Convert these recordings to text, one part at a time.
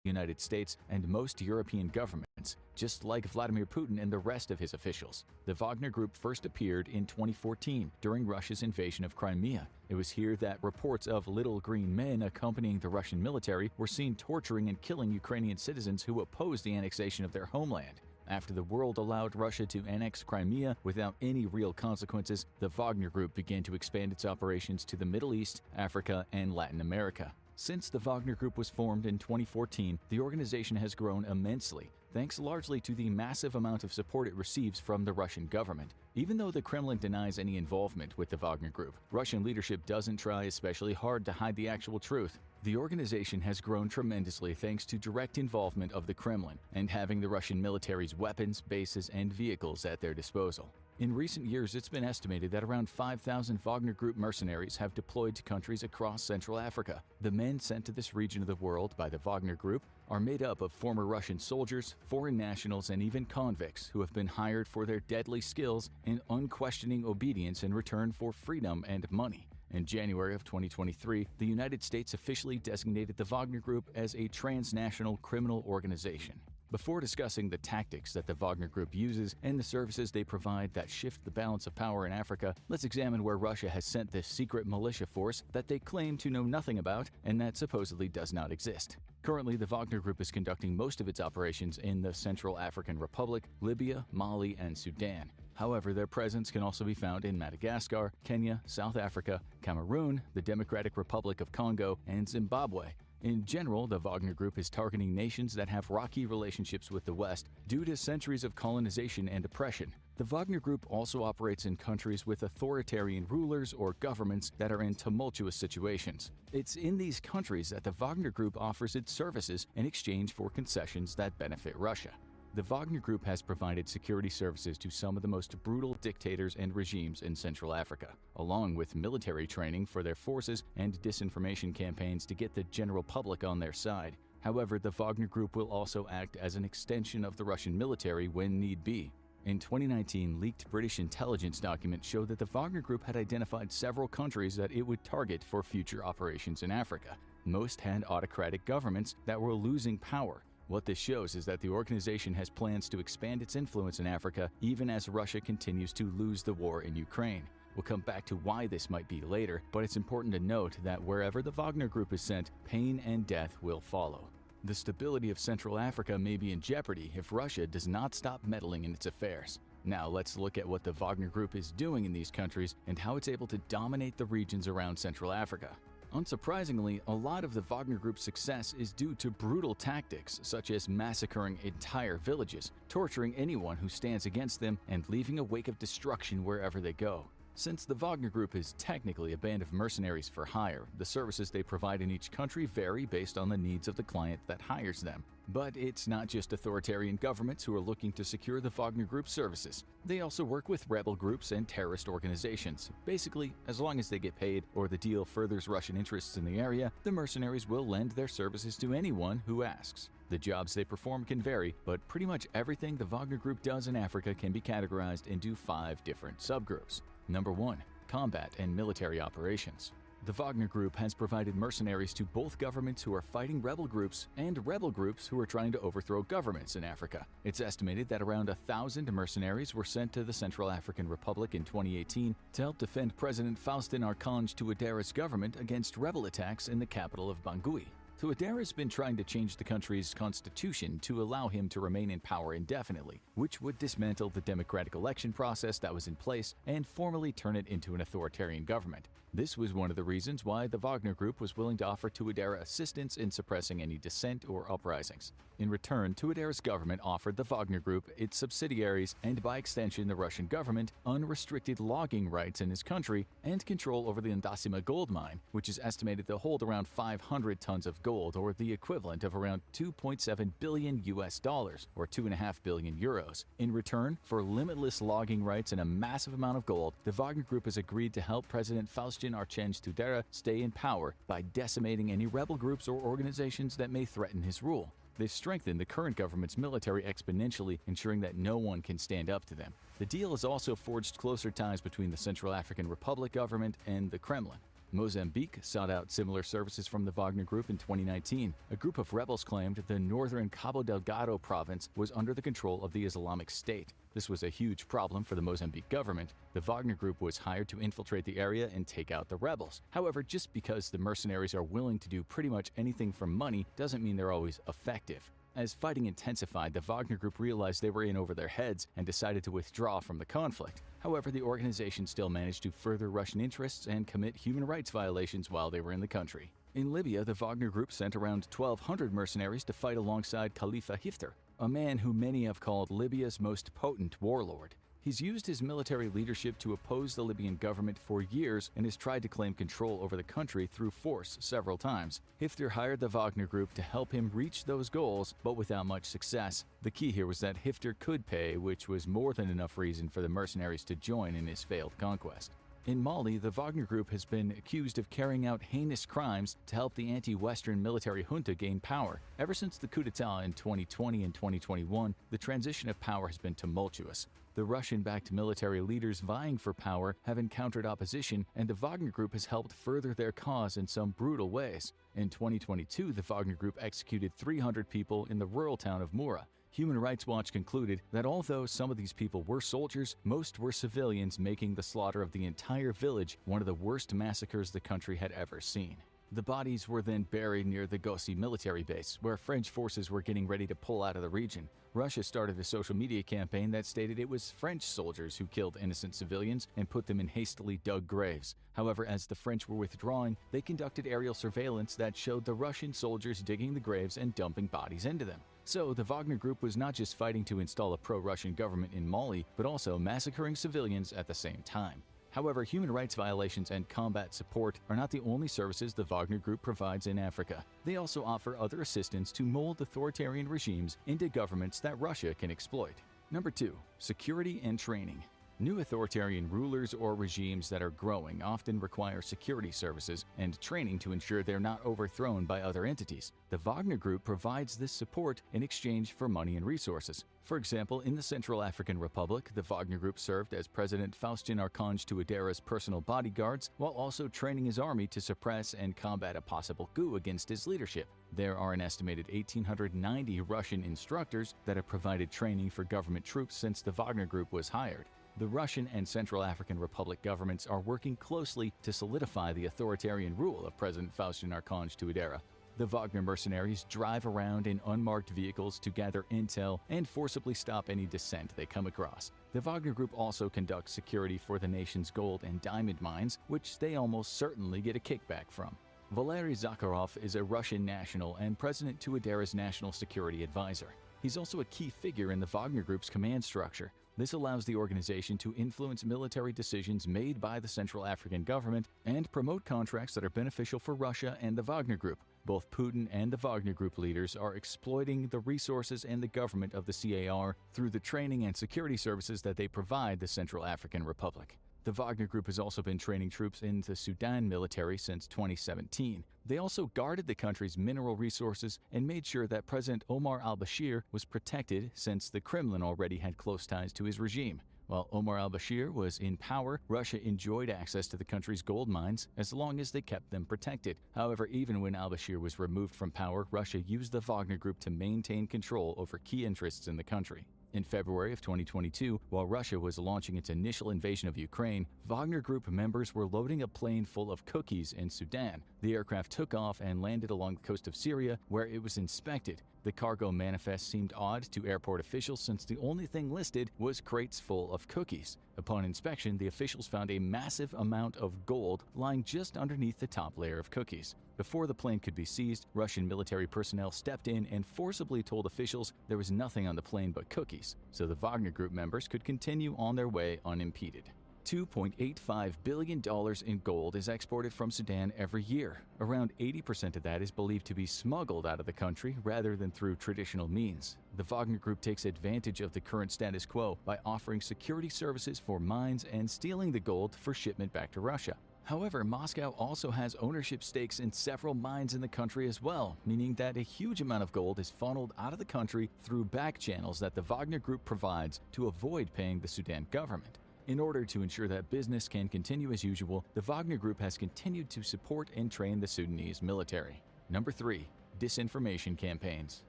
United States and most European governments, just like Vladimir Putin and the rest of his officials. The Wagner Group first appeared in 2014 during Russia's invasion of Crimea. It was here that reports of little green men accompanying the Russian military were seen torturing and killing Ukrainian citizens who opposed the annexation of their homeland. After the world allowed Russia to annex Crimea without any real consequences, the Wagner Group began to expand its operations to the Middle East, Africa, and Latin America. Since the Wagner Group was formed in 2014, the organization has grown immensely, thanks largely to the massive amount of support it receives from the Russian government. Even though the Kremlin denies any involvement with the Wagner Group, Russian leadership doesn't try especially hard to hide the actual truth. The organization has grown tremendously thanks to direct involvement of the Kremlin and having the Russian military's weapons, bases, and vehicles at their disposal. In recent years, it's been estimated that around 5,000 Wagner Group mercenaries have deployed to countries across Central Africa. The men sent to this region of the world by the Wagner Group are made up of former Russian soldiers, foreign nationals, and even convicts who have been hired for their deadly skills and unquestioning obedience in return for freedom and money. In January of 2023, the United States officially designated the Wagner Group as a transnational criminal organization. Before discussing the tactics that the Wagner Group uses and the services they provide that shift the balance of power in Africa, let's examine where Russia has sent this secret militia force that they claim to know nothing about and that supposedly does not exist. Currently, the Wagner Group is conducting most of its operations in the Central African Republic, Libya, Mali, and Sudan. However, their presence can also be found in Madagascar, Kenya, South Africa, Cameroon, the Democratic Republic of Congo, and Zimbabwe. In general, the Wagner Group is targeting nations that have rocky relationships with the West due to centuries of colonization and oppression. The Wagner Group also operates in countries with authoritarian rulers or governments that are in tumultuous situations. It's in these countries that the Wagner Group offers its services in exchange for concessions that benefit Russia. The Wagner Group has provided security services to some of the most brutal dictators and regimes in Central Africa, along with military training for their forces and disinformation campaigns to get the general public on their side. However, the Wagner Group will also act as an extension of the Russian military when need be. In 2019, leaked British intelligence documents showed that the Wagner Group had identified several countries that it would target for future operations in Africa. Most had autocratic governments that were losing power. What this shows is that the organization has plans to expand its influence in Africa even as Russia continues to lose the war in Ukraine. We'll come back to why this might be later, but it's important to note that wherever the Wagner Group is sent, pain and death will follow. The stability of Central Africa may be in jeopardy if Russia does not stop meddling in its affairs. Now let's look at what the Wagner Group is doing in these countries and how it's able to dominate the regions around Central Africa. Unsurprisingly, a lot of the Wagner Group's success is due to brutal tactics such as massacring entire villages, torturing anyone who stands against them, and leaving a wake of destruction wherever they go. Since the Wagner Group is technically a band of mercenaries for hire, the services they provide in each country vary based on the needs of the client that hires them. But it's not just authoritarian governments who are looking to secure the Wagner Group's services. They also work with rebel groups and terrorist organizations. Basically, as long as they get paid or the deal furthers Russian interests in the area, the mercenaries will lend their services to anyone who asks. The jobs they perform can vary, but pretty much everything the Wagner Group does in Africa can be categorized into 5 different subgroups. Number 1. Combat and military operations. The Wagner Group has provided mercenaries to both governments who are fighting rebel groups and rebel groups who are trying to overthrow governments in Africa. It's estimated that around 1,000 mercenaries were sent to the Central African Republic in 2018 to help defend President Faustin Archange Touadéra's government against rebel attacks in the capital of Bangui. Touadéra has been trying to change the country's constitution to allow him to remain in power indefinitely, which would dismantle the democratic election process that was in place and formally turn it into an authoritarian government. This was one of the reasons why the Wagner Group was willing to offer Touadéra assistance in suppressing any dissent or uprisings. In return, Touadéra's government offered the Wagner Group, its subsidiaries, and by extension the Russian government, unrestricted logging rights in his country and control over the Ndasima gold mine, which is estimated to hold around 500 tons of gold, or the equivalent of around $2.7 billion or 2.5 billion euros. In return for limitless logging rights and a massive amount of gold, the Wagner Group has agreed to help President Faustin Archange Touadéra stay in power by decimating any rebel groups or organizations that may threaten his rule. They've strengthened the current government's military exponentially, ensuring that no one can stand up to them. The deal has also forged closer ties between the Central African Republic government and the Kremlin. Mozambique sought out similar services from the Wagner Group in 2019. A group of rebels claimed the northern Cabo Delgado province was under the control of the Islamic State. This was a huge problem for the Mozambique government. The Wagner Group was hired to infiltrate the area and take out the rebels. However, just because the mercenaries are willing to do pretty much anything for money doesn't mean they're always effective. As fighting intensified, the Wagner Group realized they were in over their heads and decided to withdraw from the conflict. However, the organization still managed to further Russian interests and commit human rights violations while they were in the country. In Libya, the Wagner Group sent around 1,200 mercenaries to fight alongside Khalifa Haftar, a man who many have called Libya's most potent warlord. He's used his military leadership to oppose the Libyan government for years and has tried to claim control over the country through force several times. Haftar hired the Wagner Group to help him reach those goals, but without much success. The key here was that Haftar could pay, which was more than enough reason for the mercenaries to join in his failed conquest. In Mali, the Wagner Group has been accused of carrying out heinous crimes to help the anti-Western military junta gain power. Ever since the coup d'etat in 2020 and 2021, the transition of power has been tumultuous. The Russian-backed military leaders vying for power have encountered opposition, and the Wagner Group has helped further their cause in some brutal ways. In 2022, the Wagner Group executed 300 people in the rural town of Mura. Human Rights Watch concluded that although some of these people were soldiers, most were civilians, making the slaughter of the entire village one of the worst massacres the country had ever seen. The bodies were then buried near the Gossi military base, where French forces were getting ready to pull out of the region. Russia started a social media campaign that stated it was French soldiers who killed innocent civilians and put them in hastily dug graves. However, as the French were withdrawing, they conducted aerial surveillance that showed the Russian soldiers digging the graves and dumping bodies into them. So the Wagner Group was not just fighting to install a pro-Russian government in Mali, but also massacring civilians at the same time. However, human rights violations and combat support are not the only services the Wagner Group provides in Africa. They also offer other assistance to mold authoritarian regimes into governments that Russia can exploit. Number 2. Security and training. New authoritarian rulers or regimes that are growing often require security services and training to ensure they're not overthrown by other entities. The Wagner Group provides this support in exchange for money and resources. For example, in the Central African Republic, the Wagner Group served as President Faustin Archange Touadéra's personal bodyguards while also training his army to suppress and combat a possible coup against his leadership. There are an estimated 1,890 Russian instructors that have provided training for government troops since the Wagner Group was hired. The Russian and Central African Republic governments are working closely to solidify the authoritarian rule of President Faustin Archange Touadéra. The Wagner mercenaries drive around in unmarked vehicles to gather intel and forcibly stop any dissent they come across. The Wagner Group also conducts security for the nation's gold and diamond mines, which they almost certainly get a kickback from. Valery Zakharov is a Russian national and President Touadéra's national security advisor. He's also a key figure in the Wagner Group's command structure. This allows the organization to influence military decisions made by the Central African government and promote contracts that are beneficial for Russia and the Wagner Group. Both Putin and the Wagner Group leaders are exploiting the resources and the government of the CAR through the training and security services that they provide the Central African Republic. The Wagner Group has also been training troops in the Sudan military since 2017. They also guarded the country's mineral resources and made sure that President Omar al-Bashir was protected since the Kremlin already had close ties to his regime. While Omar al-Bashir was in power, Russia enjoyed access to the country's gold mines as long as they kept them protected. However, even when al-Bashir was removed from power, Russia used the Wagner Group to maintain control over key interests in the country. In February of 2022, while Russia was launching its initial invasion of Ukraine, Wagner Group members were loading a plane full of cookies in Sudan. The aircraft took off and landed along the coast of Syria, where it was inspected. The cargo manifest seemed odd to airport officials since the only thing listed was crates full of cookies. Upon inspection, the officials found a massive amount of gold lying just underneath the top layer of cookies. Before the plane could be seized, Russian military personnel stepped in and forcibly told officials there was nothing on the plane but cookies, so the Wagner Group members could continue on their way unimpeded. $2.85 billion in gold is exported from Sudan every year. Around 80% of that is believed to be smuggled out of the country rather than through traditional means. The Wagner Group takes advantage of the current status quo by offering security services for mines and stealing the gold for shipment back to Russia. However, Moscow also has ownership stakes in several mines in the country as well, meaning that a huge amount of gold is funneled out of the country through back channels that the Wagner Group provides to avoid paying the Sudan government. In order to ensure that business can continue as usual, the Wagner Group has continued to support and train the Sudanese military. Number 3. Disinformation campaigns.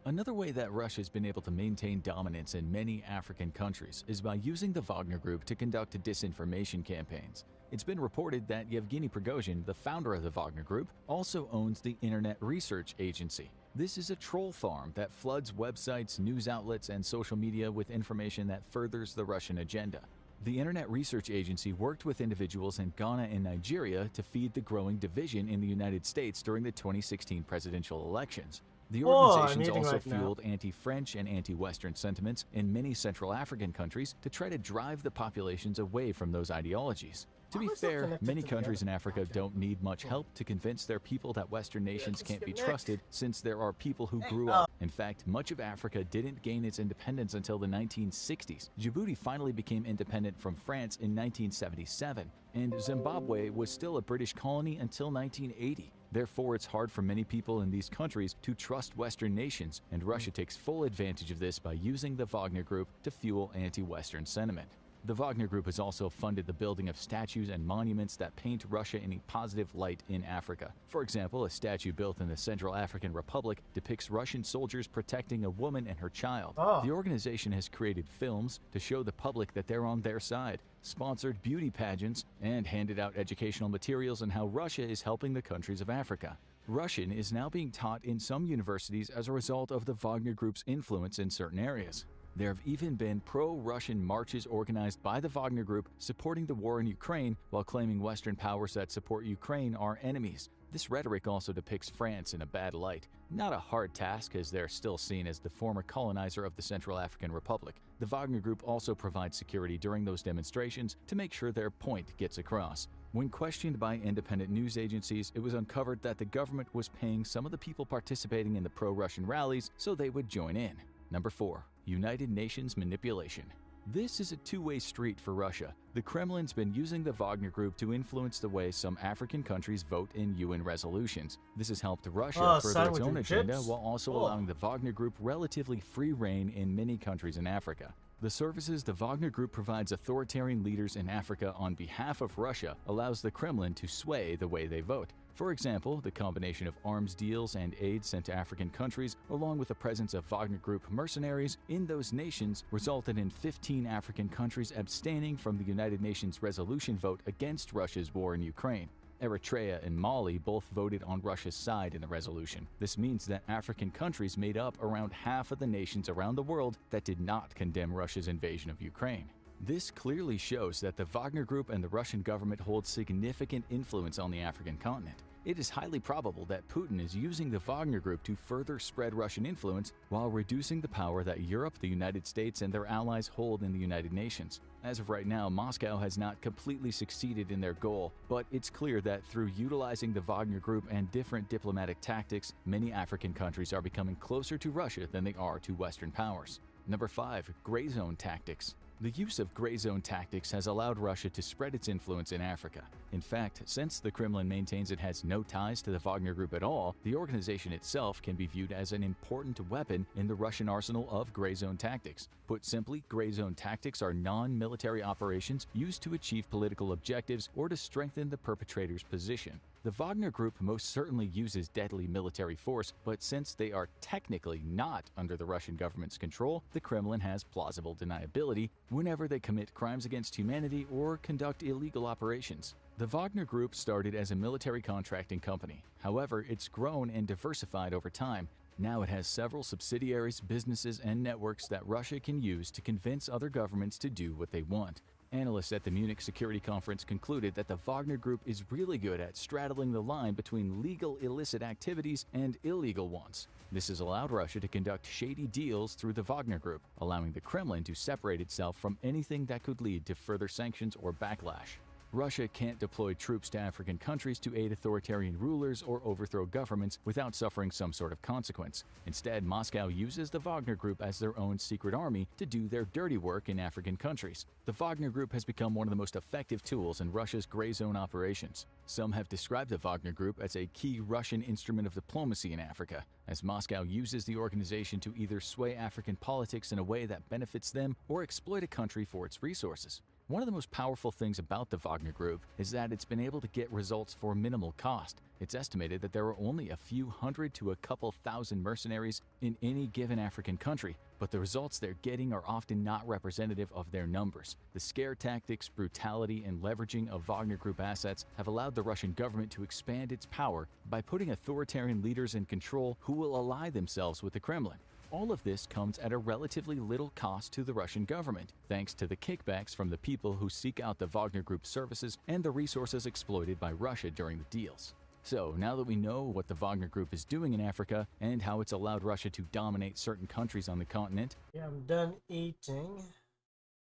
Another way that Russia has been able to maintain dominance in many African countries is by using the Wagner Group to conduct disinformation campaigns. It's been reported that Yevgeny Prigozhin, the founder of the Wagner Group, also owns the Internet Research Agency. This is a troll farm that floods websites, news outlets, and social media with information that furthers the Russian agenda. The Internet Research Agency worked with individuals in Ghana and Nigeria to feed the growing division in the United States during the 2016 presidential elections. The organizations also fueled anti-French and anti-Western sentiments in many Central African countries to try to drive the populations away from those ideologies. To be fair, many countries in Africa don't need much help to convince their people that Western nations can't be trusted, since there are people who grew up. In fact, much of Africa didn't gain its independence until the 1960s. Djibouti finally became independent from France in 1977, and Zimbabwe was still a British colony until 1980. Therefore, it's hard for many people in these countries to trust Western nations, and Russia takes full advantage of this by using the Wagner Group to fuel anti-Western sentiment. The Wagner Group has also funded the building of statues and monuments that paint Russia in a positive light in Africa. For example, a statue built in the Central African Republic depicts Russian soldiers protecting a woman and her child. The organization has created films to show the public that they're on their side, sponsored beauty pageants, and handed out educational materials on how Russia is helping the countries of Africa. Russian is now being taught in some universities as a result of the Wagner Group's influence in certain areas. There have even been pro-Russian marches organized by the Wagner Group supporting the war in Ukraine while claiming Western powers that support Ukraine are enemies. This rhetoric also depicts France in a bad light. Not a hard task, as they're still seen as the former colonizer of the Central African Republic. The Wagner Group also provides security during those demonstrations to make sure their point gets across. When questioned by independent news agencies, it was uncovered that the government was paying some of the people participating in the pro-Russian rallies so they would join in. Number 4. United Nations manipulation. This is a two-way street for Russia. The Kremlin's been using the Wagner Group to influence the way some African countries vote in UN resolutions. This has helped Russia further its own agenda while also allowing the Wagner Group relatively free reign in many countries in Africa. The services the Wagner Group provides authoritarian leaders in Africa on behalf of Russia allows the Kremlin to sway the way they vote. For example, the combination of arms deals and aid sent to African countries, along with the presence of Wagner Group mercenaries in those nations, resulted in 15 African countries abstaining from the United Nations resolution vote against Russia's war in Ukraine. Eritrea and Mali both voted on Russia's side in the resolution. This means that African countries made up around half of the nations around the world that did not condemn Russia's invasion of Ukraine. This clearly shows that the Wagner Group and the Russian government hold significant influence on the African continent. It is highly probable that Putin is using the Wagner Group to further spread Russian influence while reducing the power that Europe, the United States, and their allies hold in the United Nations. As of right now, Moscow has not completely succeeded in their goal, but it's clear that through utilizing the Wagner Group and different diplomatic tactics, many African countries are becoming closer to Russia than they are to Western powers. Number 5. Gray zone tactics. The use of gray zone tactics has allowed Russia to spread its influence in Africa. In fact, since the Kremlin maintains it has no ties to the Wagner Group at all, the organization itself can be viewed as an important weapon in the Russian arsenal of gray zone tactics. Put simply, gray zone tactics are non-military operations used to achieve political objectives or to strengthen the perpetrator's position. The Wagner Group most certainly uses deadly military force, but since they are technically not under the Russian government's control, the Kremlin has plausible deniability whenever they commit crimes against humanity or conduct illegal operations. The Wagner Group started as a military contracting company. However, it's grown and diversified over time. Now it has several subsidiaries, businesses, and networks that Russia can use to convince other governments to do what they want. Analysts at the Munich Security Conference concluded that the Wagner Group is really good at straddling the line between legal illicit activities and illegal ones. This has allowed Russia to conduct shady deals through the Wagner Group, allowing the Kremlin to separate itself from anything that could lead to further sanctions or backlash. Russia can't deploy troops to African countries to aid authoritarian rulers or overthrow governments without suffering some sort of consequence. Instead, Moscow uses the Wagner Group as their own secret army to do their dirty work in African countries. The Wagner Group has become one of the most effective tools in Russia's gray zone operations. Some have described the Wagner Group as a key Russian instrument of diplomacy in Africa, as Moscow uses the organization to either sway African politics in a way that benefits them or exploit a country for its resources. One of the most powerful things about the Wagner Group is that it's been able to get results for minimal cost. It's estimated that there are only a few hundred to a couple thousand mercenaries in any given African country, but the results they're getting are often not representative of their numbers. The scare tactics, brutality, and leveraging of Wagner Group assets have allowed the Russian government to expand its power by putting authoritarian leaders in control who will ally themselves with the Kremlin. All of this comes at a relatively little cost to the Russian government, thanks to the kickbacks from the people who seek out the Wagner Group services and the resources exploited by Russia during the deals. So, now that we know what the Wagner Group is doing in Africa and how it's allowed Russia to dominate certain countries on the continent... Yeah, I'm done eating.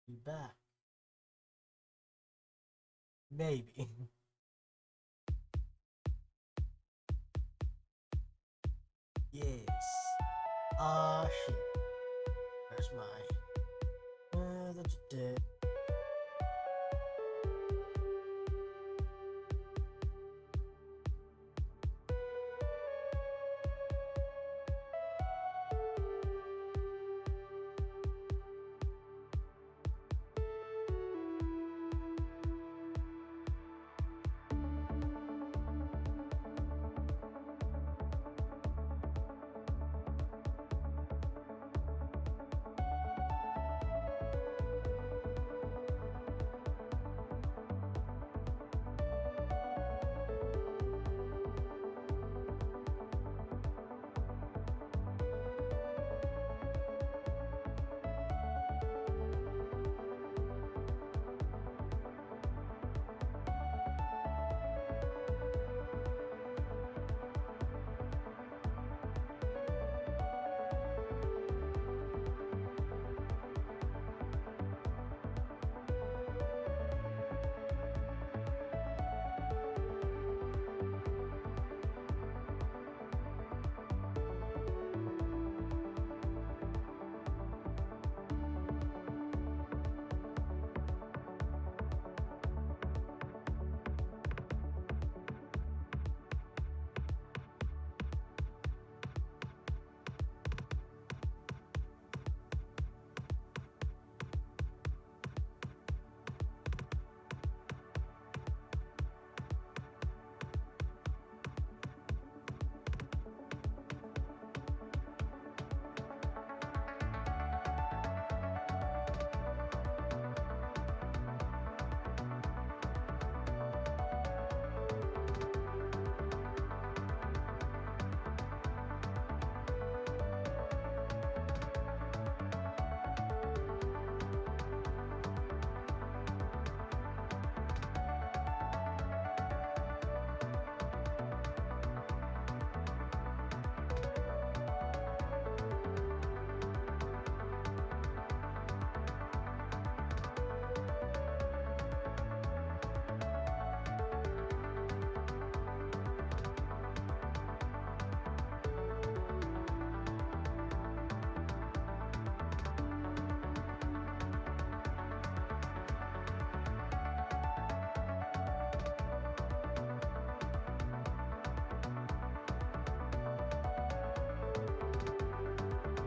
Be back. Maybe. Yes. Shit. Where's my...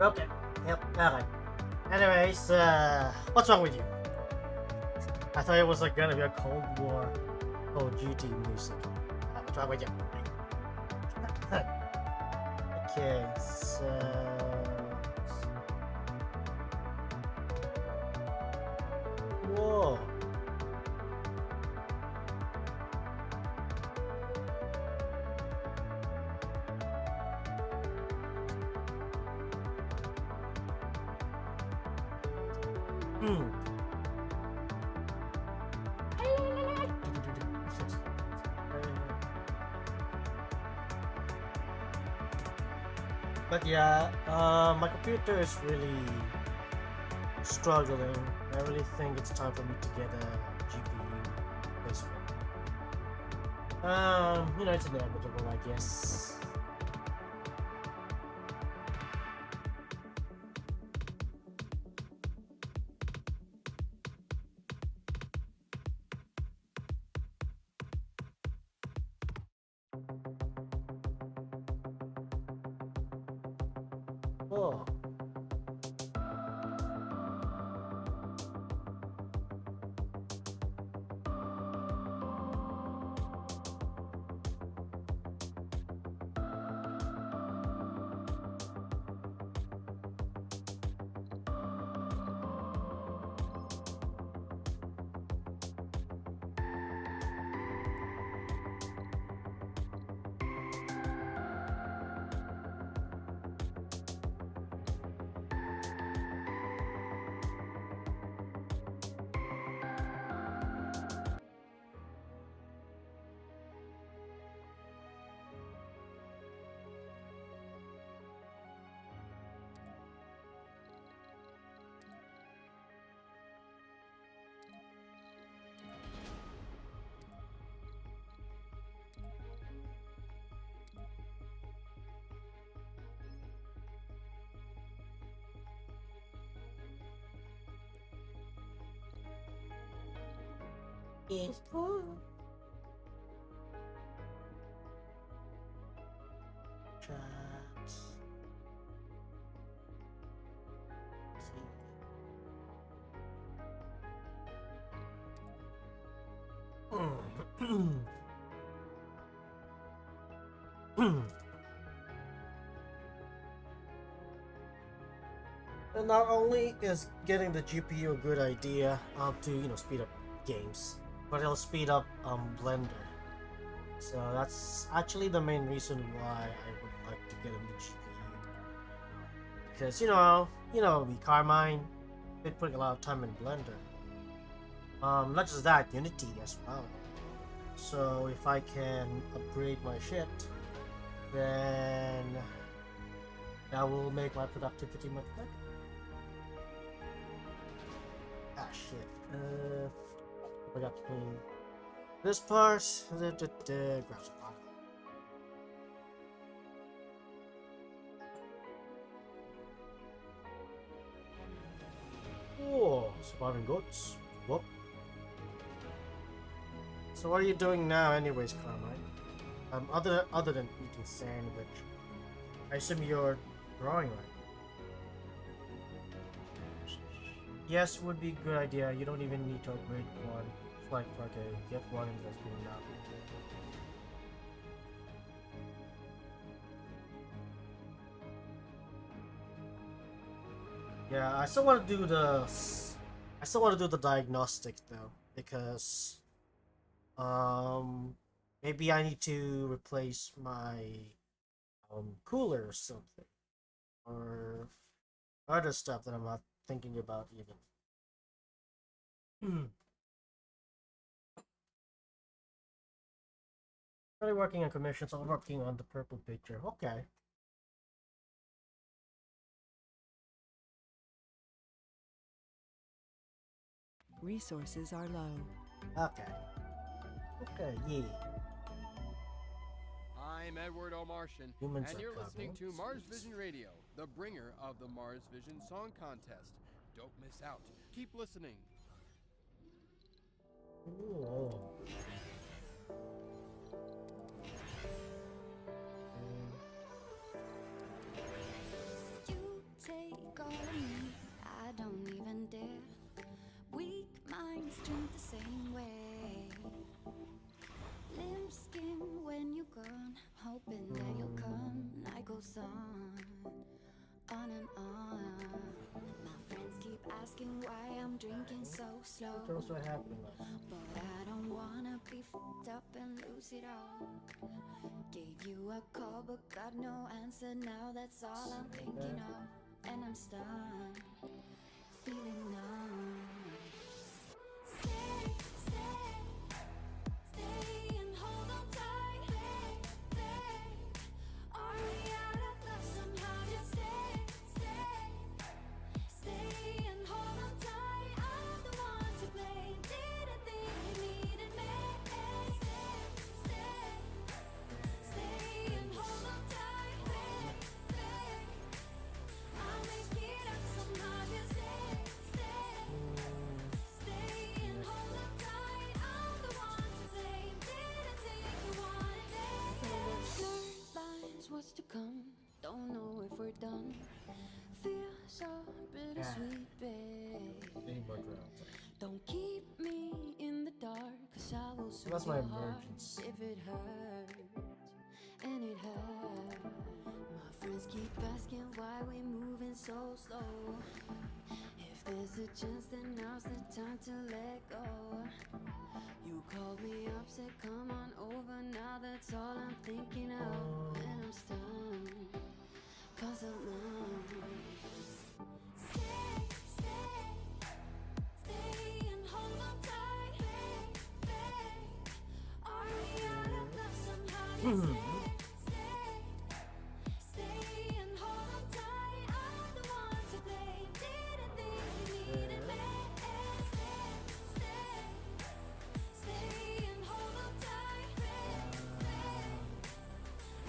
Okay. Yep. Alright. Anyways, what's wrong with you? I thought it was like gonna be a Cold War, Call of Duty music. What's wrong with you? Okay, so... Whoa. But yeah, my computer is really struggling. I really think it's time for me to get a GPU replacement. You know, it's inevitable, I guess. Oh. is full. Chat. And not only is getting the GPU a good idea to speed up games, but it'll speed up Blender. So that's actually the main reason why I would like to get a new GPU. Because me, Carmine, been putting a lot of time in Blender. Not just that, Unity as well. So if I can upgrade my shit, then that will make my productivity much better. Ah shit. I got to clean this part. Grab some water. Oh, surviving goats. Whoop. So what are you doing now, anyways, Carmine? Other than eating sandwich, I assume you're drawing, right? Yes, would be a good idea. You don't even need to upgrade one. It's like, okay, get one and just do it now. Yeah, I still want to do the diagnostic though, because maybe I need to replace my cooler or something, or other stuff that I'm not thinking about even. Really working on commissions. I'm working on the purple picture. Okay. Resources are low. Okay. Okay, yeah. I'm Edward O. Martian, Humans and are you're listening to coming. Mars Vision Radio, the bringer of the Mars Vision Song Contest. Don't miss out. Keep listening. Ooh. You take all of me, I don't even dare. Weak minds drink the same way. Limp skin when you're gone, hoping that you'll come. Night goes on and on. My friends keep asking why I'm drinking so slow. What's what happened? But I don't wanna be fucked up and lose it all. Gave you a call but got no answer. Now that's all I'm thinking of. And I'm stunned, feeling numb. Stay, stay, stay and hold on tight. Hey, hey. Are we out of love somehow? Just stay, stay, stay and hold on tight. I'm the one to blame. Didn't think you needed me. Stay, stay, stay and hold on tight. Hey, hey. I'll make it up somehow. Just stay, stay and hold on tight. I'm the one to blame. Didn't think you wanted it. Blurred lines, what's to come? Don't know if we're done. Feel so bittersweet, babe. Any more drowns? Don't keep me in the dark, 'cause I will soothe That's my your heart emergency. if it hurts, and it hurts. My friends keep asking why we moving so slow. If there's a chance, then now's the time to let go. You called me up, said come on over. Now that's all I'm thinking of, and I'm stunned, 'cause I'm numb. Stay, stay, stay and hold on tight. Hey, hey. Are we out of love somehow? Just stay, stay and hold on tight. I'm the one to blame. Didn't think you needed me. Stay, stay and hold on tight. Hey, hey.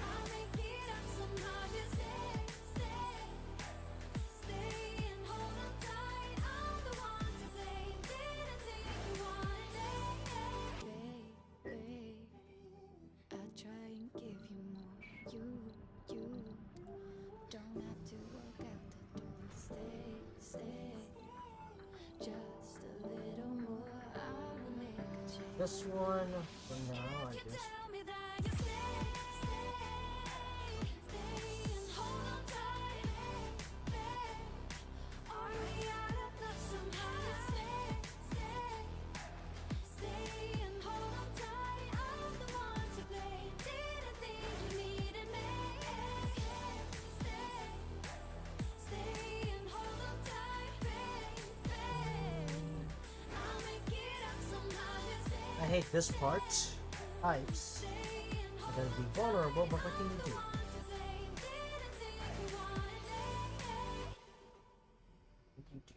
I'll make it up somehow. Just stay, stay and hold on tight. I'm the one to blame. Didn't think you wanted it. this one for now, I guess. I hate this part. Pipes. I'm gonna be vulnerable, but what can you do? What can you do?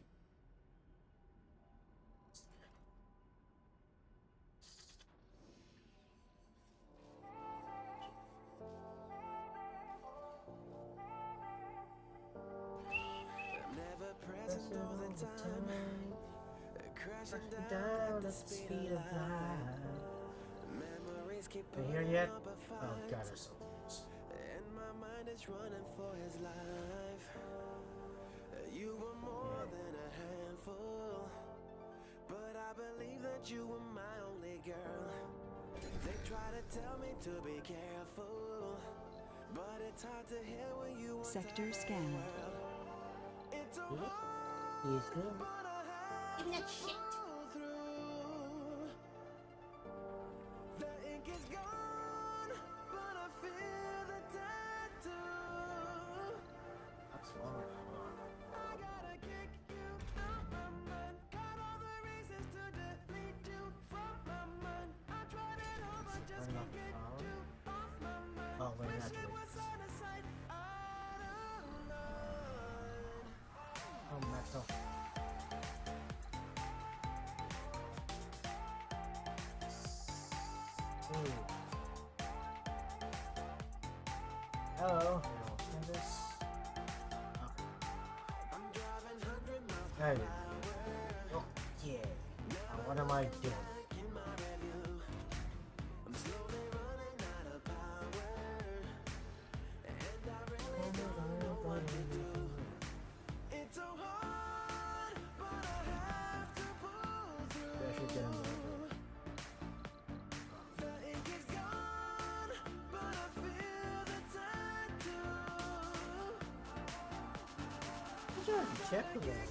Never present all the time, crashing Down at the speed of light. memories keep Are you here yet? Oh god, there's so close. and my mind is running for his life. You were more than a handful, but I believe that you were my only girl. They try to tell me to be careful, but it's hard to hear when you want Sector scanned. It's so He's hard, good. but I have In that shit. to pull through. The ink is gone, but I feel the tattoo. That's long. I gotta kick you out my mind. Got all the reasons to delete you from my mind. I tried it all, but just Turn can't off the get power. you off my mind. Oh, we're Wish not it doing was this. out of sight, out of mind. Oh, Maxwell. Ooh. Hello. Can this? I'm driving 100 miles There per you hour. go. Oh, yeah. Now what am I doing? In my review, I'm slowly running out of power, and I really don't know what to do. It's so hard, but I have to pull through. I should get him there. The ink is gone, but I feel the tattoo. I'm trying to check for that.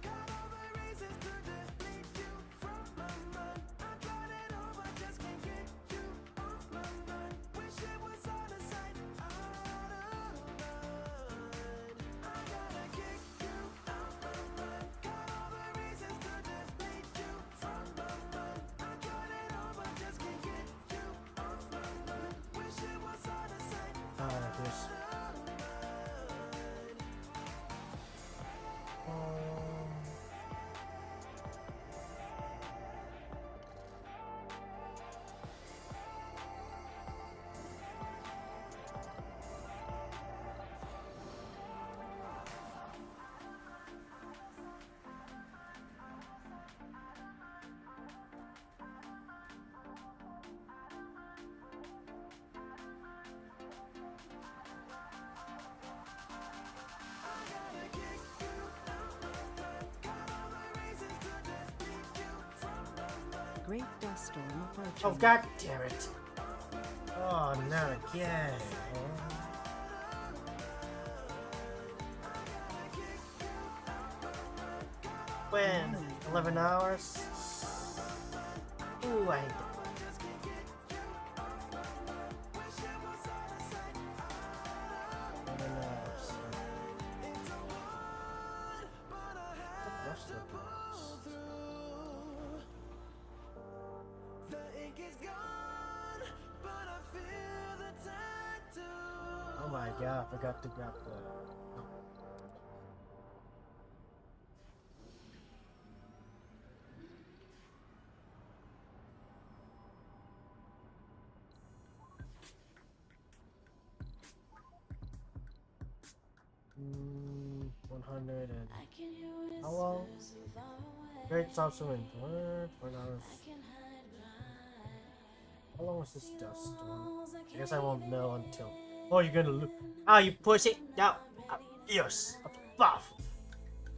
Got all the reasons to delete you from my mind. I tried it all, but just can't get you off my mind. Wish it was out of sight, out of mind. I gotta kick you out my mind. Got all the reasons to delete you from my mind. I tried it all, but just can't get you off my mind. Wish it was out of sight, There's. Great dust storm approaching. Oh god damn it! Oh, not again! When 11 hours. Ooh, I hate that. 11 hours. The rest of the hours. the ink is gone, but I feel the tattoo. Oh my god, I forgot to grab the. Oh. Mm, 100 and I can hear how long? whispers far away. Great Thompson and 4 hours. I can hide blind. How long was this dust storm? Walls I guess I won't know until. Oh, you're gonna look. Oh, you push it down. Yes, above.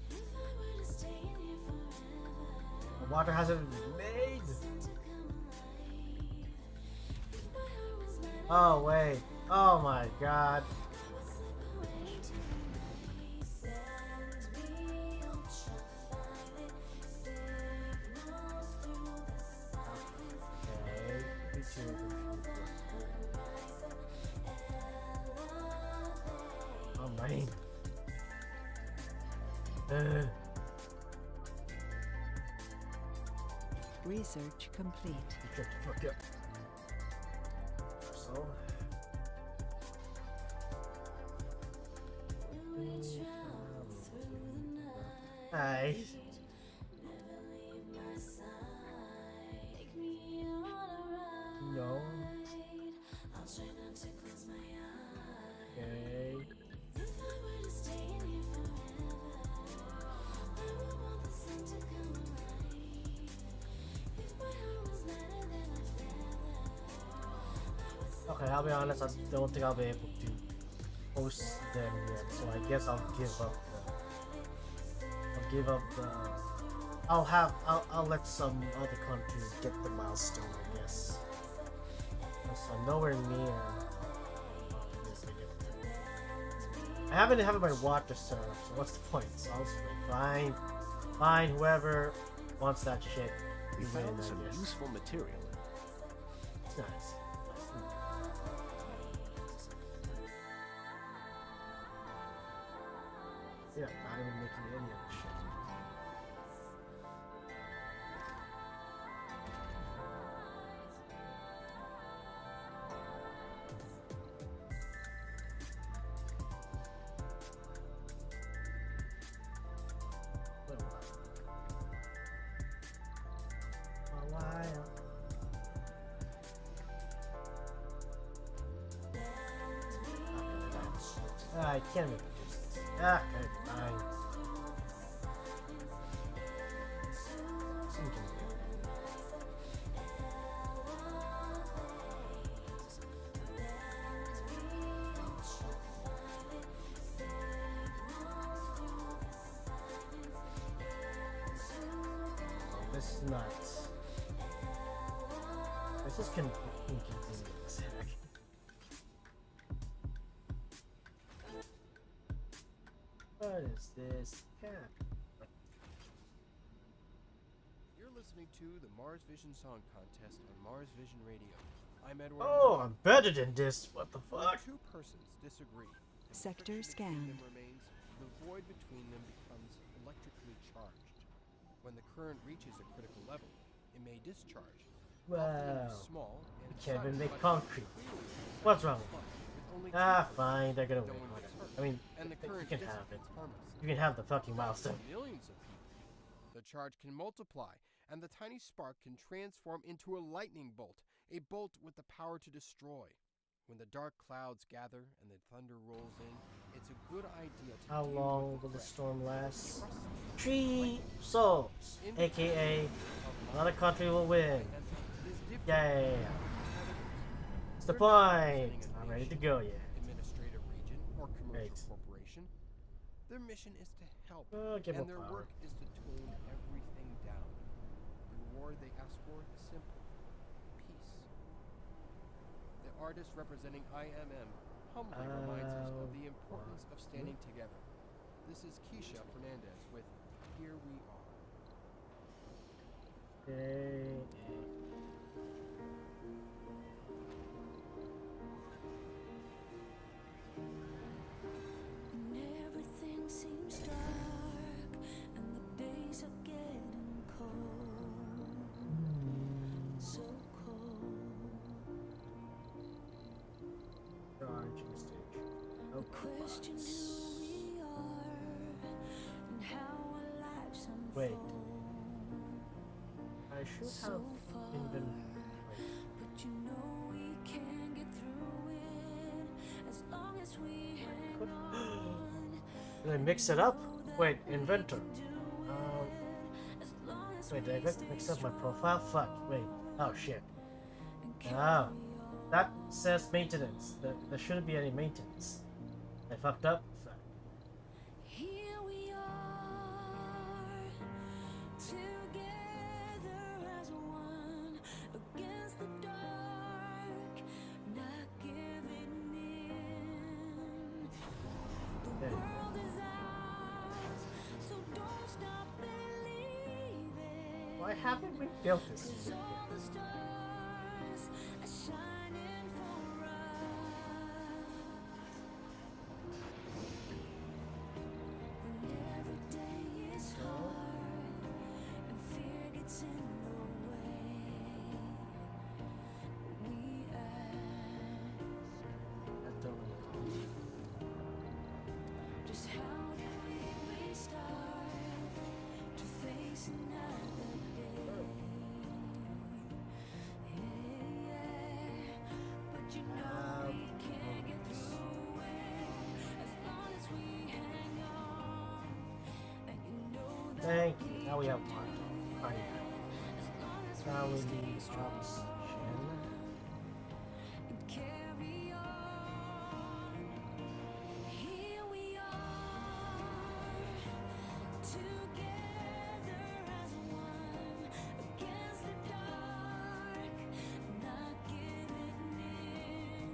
If I were to stay in here forever, water hasn't been made. Oh wait. Oh my god. Oh man. Research complete. Shut the fuck up. So. Hi. No. Okay. Okay, I'll be honest, I don't think I'll be able to post them yet, so I guess I'll give up the I'll let some other countries get the milestone, I guess. Because I'm nowhere near I haven't my water set up, so what's the point? So I'll just like, fine, whoever wants that shit. We win, found I some guess. useful material. It's nice. Yeah, not even making any of the shit. A while. I can't make this. Okay, fine. Oh, this is nuts. This is inconvenient. What is this? Yeah. You're listening to the Mars Vision Song Contest on Mars Vision Radio. I'm Edward. Oh, I'm better than this. What the When fuck? two persons disagree, and Sector friction between scanned. them remains, the void between them becomes electrically charged. When the current reaches a critical level, it may discharge. Wow. Small and Can't even silent, make but concrete. clearly What's wrong? with only Ah, two fine. They're gonna no win. one gets hurt. I mean, and the you current can have it. dissipates harmlessly. You can have the fucking milestone. Millions of people. The charge can multiply, and the tiny spark can transform into a lightning bolt, a bolt with the power to destroy. When the dark clouds gather and the thunder rolls in, it's a good idea to How deal long with will the threat. storm last? Trust 3 souls, aka another country will win. Yay! What's the point? I'm ready to go, yeah. Administrative region or commercial Right. corporation. Their mission is to help, Give and them their power. work is to tone everything down. The reward they ask for is simple: peace. The artist representing IMM humbly reminds us of the importance of standing together. This is Keisha Fernandez with Here We Are. Okay. And everything seems dark, and the days are getting cold, so cold. Charging stage. We question who we are and how our lives unfold. Wait. I should So have far, inventory. but you know we can get through it as long as we hang on. Did I mix it up? Wait, inventor. Wait, did I mix up my profile? Fuck, wait. Oh shit. Oh. That says maintenance. There shouldn't be any maintenance. I fucked up? Fuck. Here we are together Why haven't we built this yet? All the stars are shining for us. When every day is hard and fear gets in the way, we ask, I don't know. just how do we restart to face another day? Yeah, but you know we can't get through it as long as we hang on. And you know that Thank you. Now we have one. Right. as long as Now we we need stay option. strong and carry on. Here we are, together as one, against the dark, not giving in.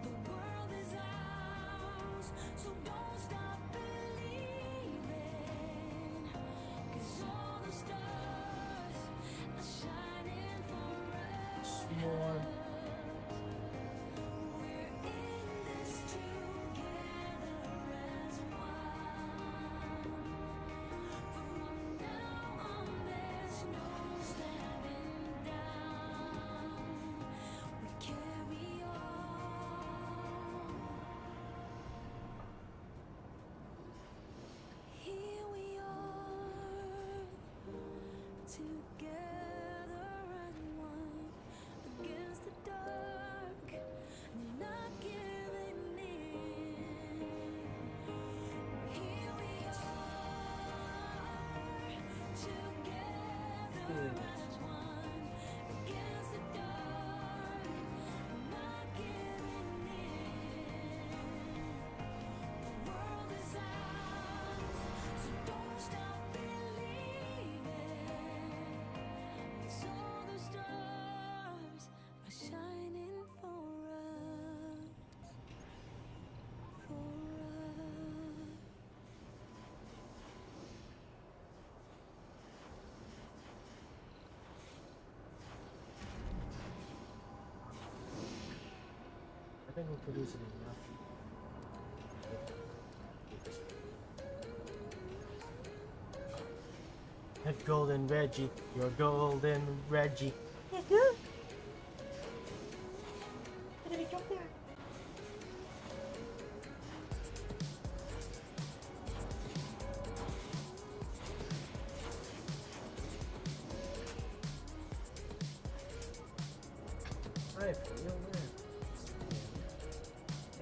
The world is ours, so don't stop believing. 'Cause all the stars are shining for us. More. We're in this together as one. From now on, there's no standing down. We carry on. Here we are, together as one, against the dark, not giving in. Here we are, together as one, against the dark, not giving in. The world is ours, so don't stop believing. 'Cause all the stars are shining for us. For us. I think we're producing enough. A golden Reggie, your golden Reggie. I feel it.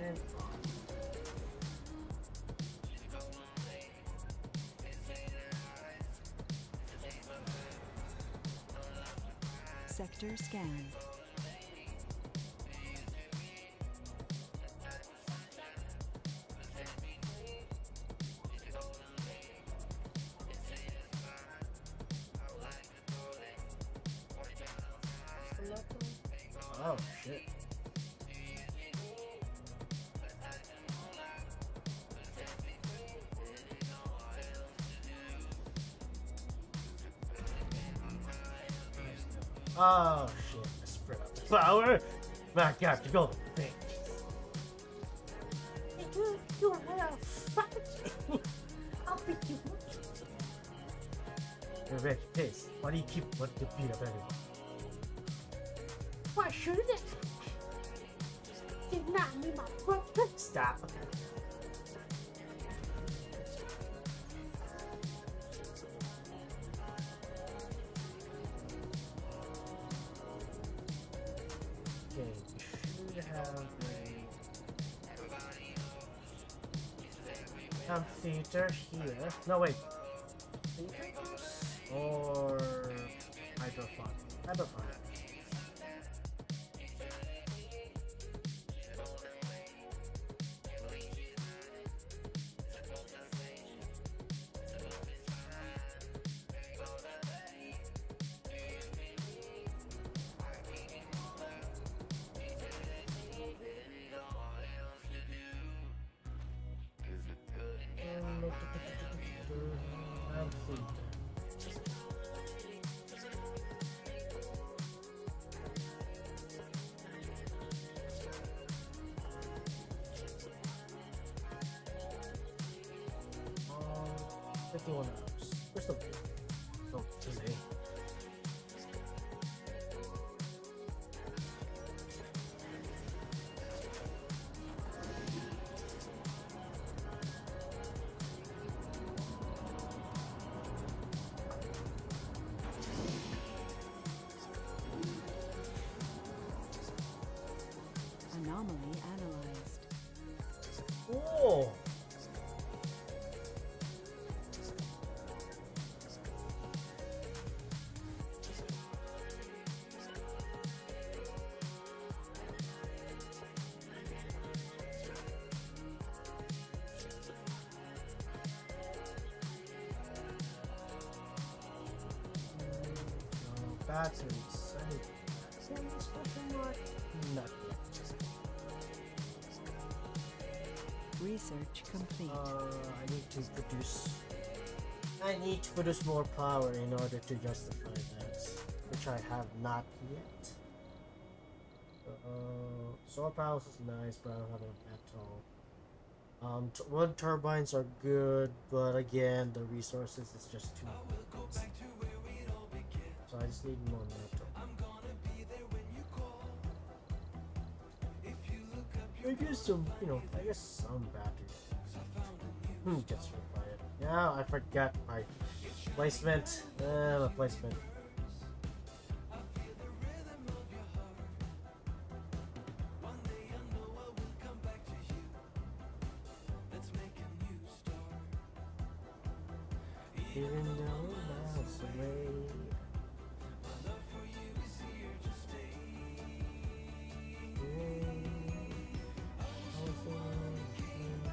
And Sector scanned. oh shit. Oh shit, I spread out the power. Back after golden thing. You have fucking I'll beat you. You're Reggie Pace. Why do you keep wanting to beat up everyone? Why shouldn't it? Did not need my brother. Stop. Okay, we should have a amphitheater here. No wait. Or hydrophone. Hydrophone. Amphitheater. 61 hours. We're still good. So easy. Anomaly analyzed. Oh! Batteries. Send this question mark? Nothing. Research complete. I need to produce. I need to produce more power in order to justify that, which I have not yet. Solar panels is nice, but I don't have enough at all. Wind turbines are good, but again, the resources is just too expensive. So I just need more metal. I guess some, I guess some batteries. Just refine it. Yeah, I forgot my placement. My placement. Even though miles away.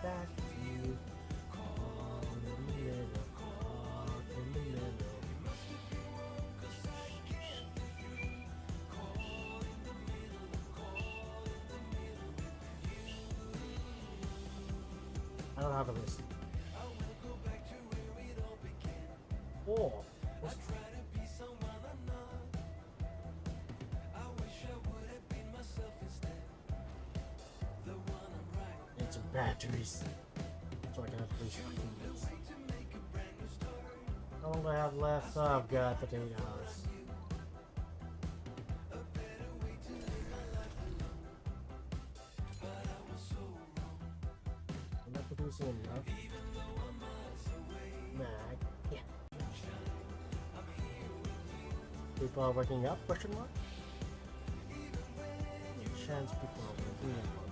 Back to you. In the middle. I don't have a list. Oh, need some batteries so I can have at least 15 minutes. How long do I have left? Oh, I've got 8 hours. I'm not producing enough. Nah, yeah. People are waking up? Question mark? Chance people are waking up.